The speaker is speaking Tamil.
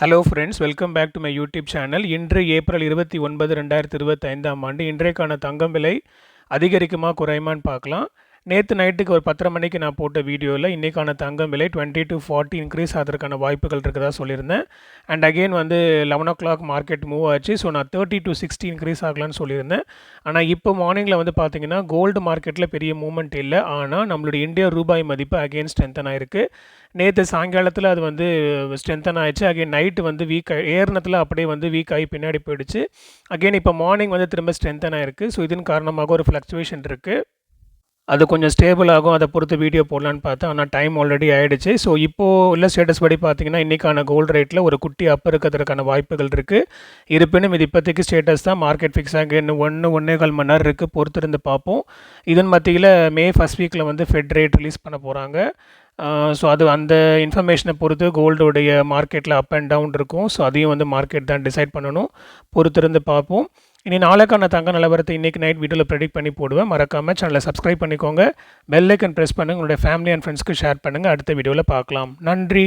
Hello friends, welcome back to my YouTube channel. இன்று ஏப்ரல் 29, 2025 ஆண்டு இன்றைக்கான தங்கம் விலை அதிகரிக்குமா குறையுமான்னு பார்க்கலாம். நேற்று நைட்டுக்கு ஒரு 10:30 மணிக்கு நான் போட்ட வீடியோவில் இன்றைக்கான தங்கம் விலை 20 to 40 இன்க்ரீஸ் ஆகிறதுக்கான வாய்ப்புகள் இருக்கிறதா சொல்லியிருந்தேன். And again 11 o'clock market move ஆச்சு. ஸோ நான் 30 to 60 இன்க்ரீஸ் ஆகலான்னு சொல்லியிருந்தேன். ஆனால் இப்போ மார்னிங்கில் பார்த்தீங்கன்னா கோல்டு மார்க்கெட்டில் பெரிய மூவ்மெண்ட் இல்லை. ஆனால் நம்மளுடைய இந்திய ரூபாய் மதிப்பு அகெயின் ஸ்ட்ரென்தன் ஆயிருக்கு. நேற்று சாயங்காலத்தில் அது ஸ்ட்ரென்தன் ஆயிடுச்சு. அகெயின் நைட்டு வீக் ஏறினத்தில் அப்படியே வீக் ஆகி பின்னாடி போயிடுச்சு. அகெயின் இப்போ மார்னிங் திரும்ப ஸ்ட்ரென்தன் ஆயிருக்கு. ஸோ இதன் காரணமாக ஒரு ஃப்ளக்சுவேஷன் இருக்குது. அது கொஞ்சம் ஸ்டேபிள் ஆகும், அதை பொறுத்து வீடியோ போடலான்னு பார்த்தேன். ஆனால் டைம் ஆல்ரெடி ஆகிடுச்சு. ஸோ இப்போது உள்ள ஸ்டேட்டஸ் படி பார்த்தீங்கன்னா இன்றைக்கான கோல்டு ரேட்டில் ஒரு குட்டி அப் இருக்கிறதுக்கான வாய்ப்புகள் இருக்குது. இருப்பினும் இது இப்போதைக்கு ஸ்டேட்டஸ் தான். மார்க்கெட் ஃபிக்ஸ் ஆகி இன்னும் 1.25 மணி நேரம் இருக்குது, பொறுத்திருந்து பார்ப்போம். இதன் மத்தியில் மே ஃபஸ்ட் வீக்கில் ஃபெட் ரேட் ரிலீஸ் பண்ண போகிறாங்க. ஸோ அது அந்த இன்ஃபர்மேஷனை பொறுத்து கோல்டோடைய மார்க்கெட்டில் அப் அண்ட் டவுன் இருக்கும். ஸோ அதையும் மார்க்கெட் தான் டிசைட் பண்ணணும், பொறுத்திருந்து பார்ப்போம். இனி நாளைக்கான தங்க நிலவரத்தை இன்றைக்கி நைட் வீடியோவில் ப்ரெடிக்ட் பண்ணி போடுவேன். மறக்காமல் சேனலை சப்ஸ்கிரைப் பண்ணிக்கோங்க, பெல் ஐக்கன் ப்ரெஸ் பண்ணுங்கள், உங்களுடைய ஃபேமிலி அண்ட் ஃப்ரெண்ட்ஸ்க்கு ஷேர் பண்ணுங்கள். அடுத்த வீடியோவில் பார்க்கலாம். நன்றி.